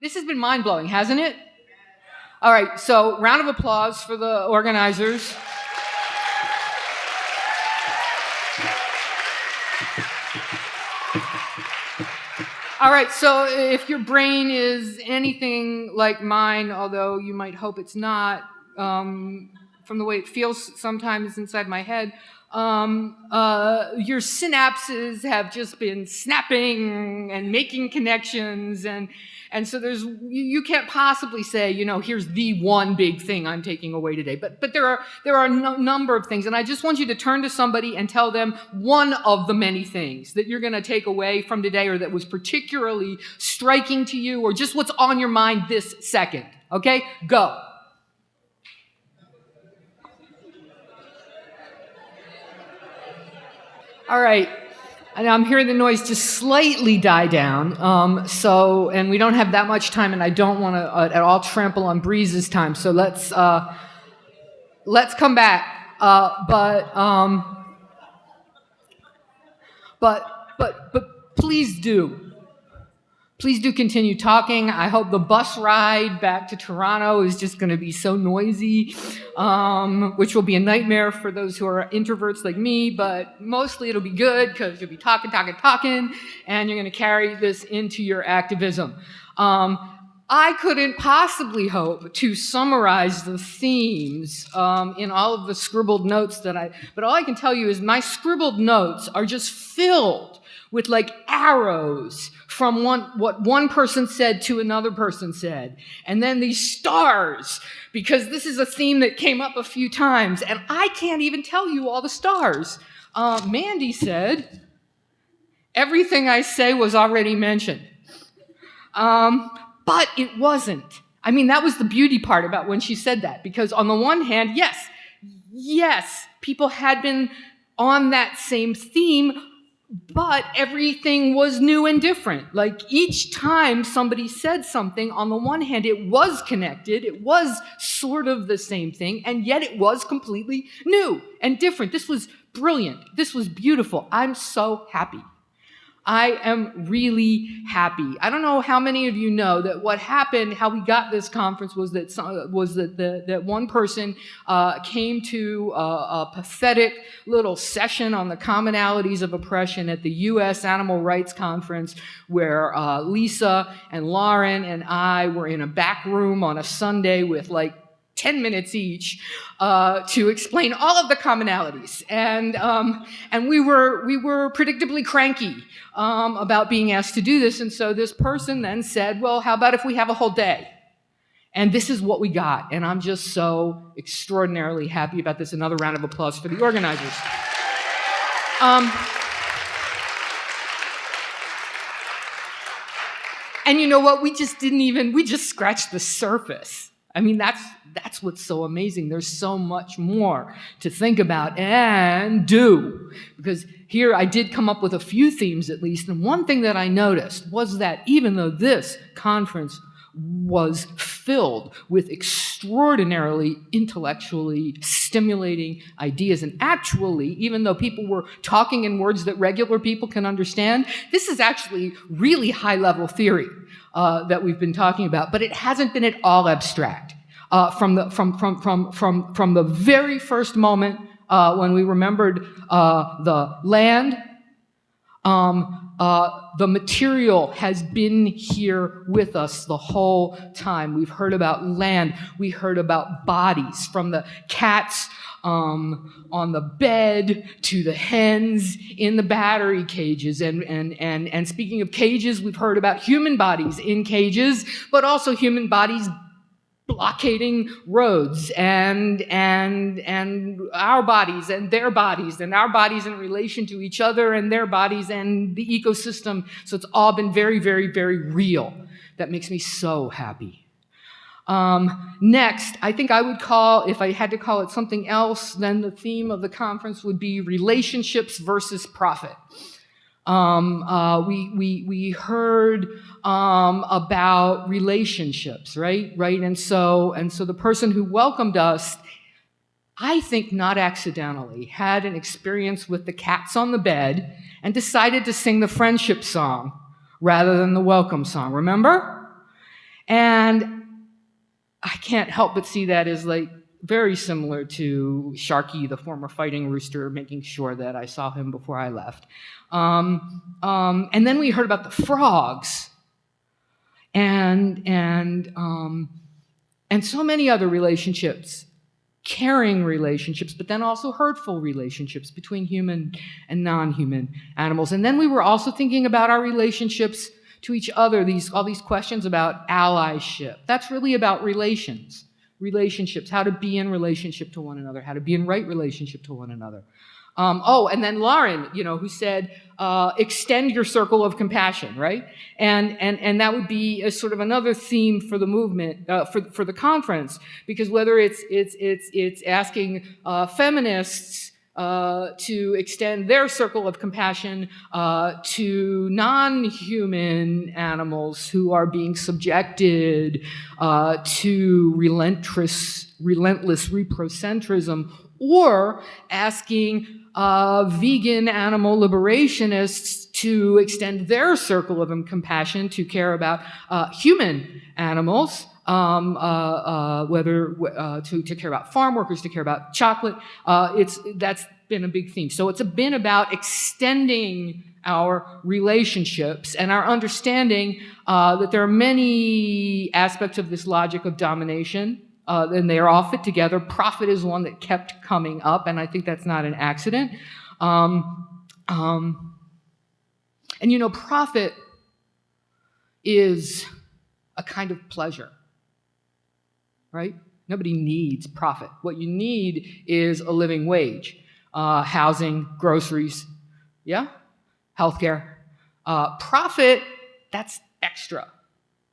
This has been mind-blowing, hasn't it? All right, so round of applause for the organizers. All right, so if your brain is anything like mine, although you might hope it's not, from the way it feels sometimes inside my head, your synapses have just been snapping and making connections, and so you can't possibly say, here's the one big thing I'm taking away today. But there are a number of things, and I just want you to turn to somebody and tell them one of the many things that you're going to take away from today, or that was particularly striking to you, or just what's on your mind this second. Okay, go. All right, and I'm hearing the noise just slightly die down, and we don't have that much time, and I don't want to at all trample on Breeze's time, so let's come back, but please do continue talking. I hope the bus ride back to Toronto is just going to be so noisy, which will be a nightmare for those who are introverts like me, but mostly it'll be good because you'll be talking, and you're going to carry this into your activism. I couldn't possibly hope to summarize the themes in all of the scribbled notes but all I can tell you is my scribbled notes are just filled with like arrows from what one person said to another person said. And then these stars, because this is a theme that came up a few times, and I can't even tell you all the stars. Mandy said, everything I say was already mentioned. But it wasn't. I mean, that was the beauty part about when she said that, because on the one hand, yes, people had been on that same theme, but everything was new and different. Like each time somebody said something, on the one hand, it was connected, it was sort of the same thing, and yet it was completely new and different. This was brilliant. This was beautiful. I'm so happy. I am really happy. I don't know how many of you know that what happened, how we got this conference was that one person came to a pathetic little session on the commonalities of oppression at the U.S. Animal Rights Conference, where Lisa and Lauren and I were in a back room on a Sunday with like 10 minutes each to explain all of the commonalities, and we were predictably cranky about being asked to do this, and so this person then said, well, how about if we have a whole day? And this is what we got, and I'm just so extraordinarily happy about this. Another round of applause for the organizers. And you know what? We just scratched the surface. I mean, that's what's so amazing. There's so much more to think about and do. Because here I did come up with a few themes at least, and one thing that I noticed was that even though this conference was filled with extraordinarily intellectually stimulating ideas, and actually, even though people were talking in words that regular people can understand, this is actually really high-level theory that we've been talking about, but it hasn't been at all abstract. From the very first moment when we remembered the land, the material has been here with us the whole time. We've heard about land. We heard about bodies, from the cats on the bed to the hens in the battery cages. And speaking of cages, we've heard about human bodies in cages, but also human bodies blockading roads, and our bodies and their bodies, and our bodies in relation to each other and their bodies and the ecosystem. So it's all been very, very, very real. That makes me so happy. Next, I think I would call, if I had to call it something else, then the theme of the conference would be relationships versus profit. We heard about relationships, right? And so the person who welcomed us, I think not accidentally, had an experience with the cats on the bed and decided to sing the friendship song rather than the welcome song. Remember? And I can't help but see that as like very similar to Sharky, the former fighting rooster, making sure that I saw him before I left. And then we heard about the frogs and so many other relationships, caring relationships, but then also hurtful relationships between human and non-human animals. And then we were also thinking about our relationships to each other, all these questions about allyship. That's really about relationships, how to be in relationship to one another, how to be in right relationship to one another. And then Lauren, who said, extend your circle of compassion, right? And that would be a sort of another theme for the movement, for the conference, because whether it's asking feminists to extend their circle of compassion to non-human animals who are being subjected to relentless reprocentrism, or asking vegan animal liberationists to extend their circle of compassion to care about human animals, whether to care about farm workers, to care about chocolate. That's been a big theme. So it's been about extending our relationships and our understanding that there are many aspects of this logic of domination, and they are all fit together. Profit is one that kept coming up, and I think that's not an accident. And profit is a kind of pleasure, right? Nobody needs profit. What you need is a living wage, housing, groceries, yeah? Healthcare. Profit, that's extra.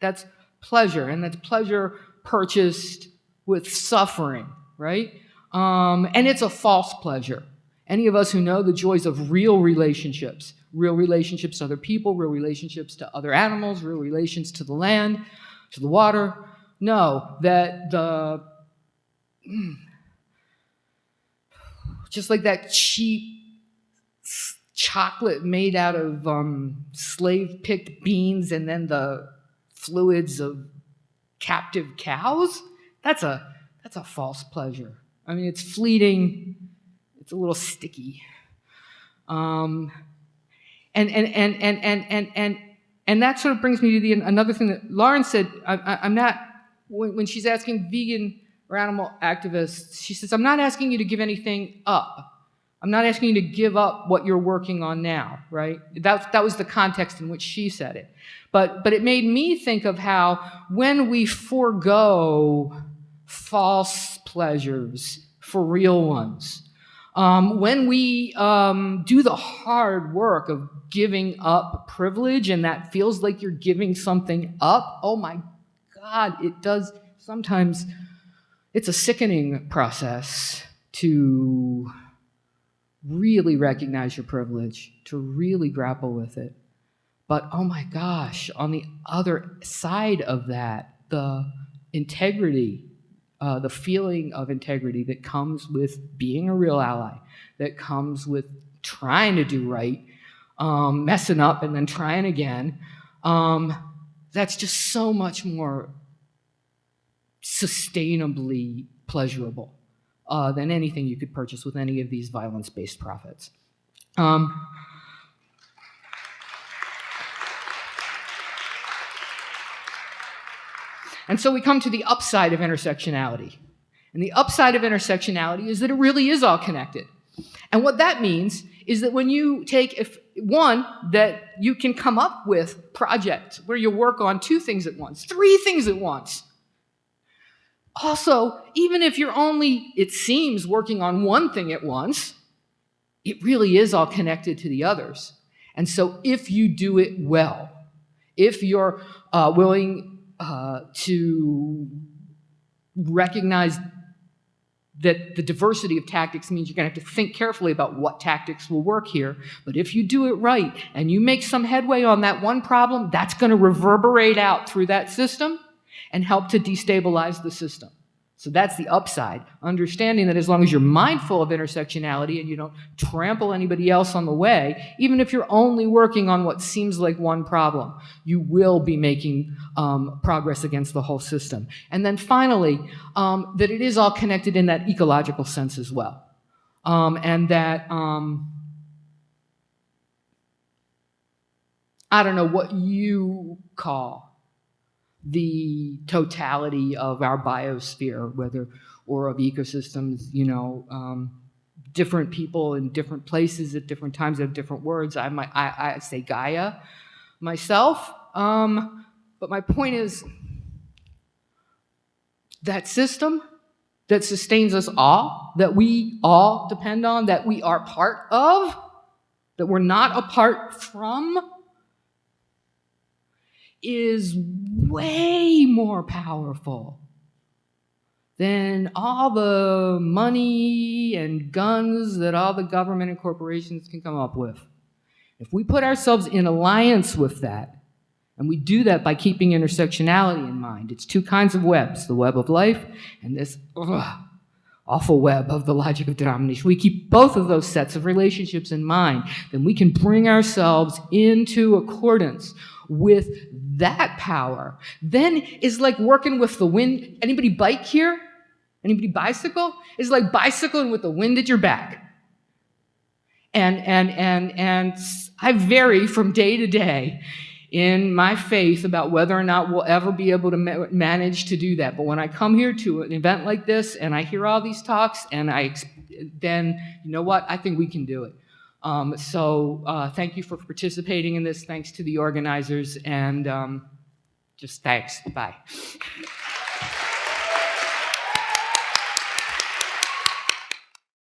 That's pleasure, and that's pleasure purchased with suffering, right? And it's a false pleasure. Any of us who know the joys of real relationships to other people, real relationships to other animals, real relations to the land, to the water, know that just like that cheap chocolate made out of slave-picked beans and then the fluids of captive cows, that's a false pleasure. I mean, it's fleeting, it's a little sticky. And that sort of brings me to another thing that Lauren said. I'm not, when she's asking vegan or animal activists, she says, I'm not asking you to give anything up. I'm not asking you to give up what you're working on now, right? That was the context in which she said it. But it made me think of how when we forego false pleasures for real ones, when we do the hard work of giving up privilege, and that feels like you're giving something up, oh my God, it does sometimes, it's a sickening process to really recognize your privilege, to really grapple with it. But oh my gosh, on the other side of that, the integrity, the feeling of integrity that comes with being a real ally, that comes with trying to do right, messing up and then trying again, that's just so much more sustainably pleasurable than anything you could purchase with any of these violence-based profits. And so we come to the upside of intersectionality. And the upside of intersectionality is that it really is all connected. And what that means is that when you take, that you can come up with projects where you work on 2 things at once, 3 things at once. Also, even if you're only, it seems, working on 1 thing at once, it really is all connected to the others. And so if you do it well, if you're willing to recognize that the diversity of tactics means you're going to have to think carefully about what tactics will work here. But if you do it right and you make some headway on that one problem, that's going to reverberate out through that system and help to destabilize the system. So that's the upside. Understanding that as long as you're mindful of intersectionality and you don't trample anybody else on the way, even if you're only working on what seems like one problem, you will be making progress against the whole system. And then finally, that it is all connected in that ecological sense as well. And that, I don't know what you call the totality of our biosphere, or of ecosystems, different people in different places at different times have different words. I say Gaia myself, but my point is that system that sustains us all, that we all depend on, that we are part of, that we're not apart from, is way more powerful than all the money and guns that all the government and corporations can come up with. If we put ourselves in alliance with that, and we do that by keeping intersectionality in mind, it's two kinds of webs, the web of life and this awful web of the logic of denomination. We keep both of those sets of relationships in mind, then we can bring ourselves into accordance with that power. Then is like working with the wind. Anybody bike here? Anybody bicycle? It's like bicycling with the wind at your back. And I vary from day to day in my faith about whether or not we'll ever be able to manage to do that. But when I come here to an event like this and I hear all these talks, and then you know what? I think we can do it. So thank you for participating in this. Thanks to the organizers, and just thanks. Bye.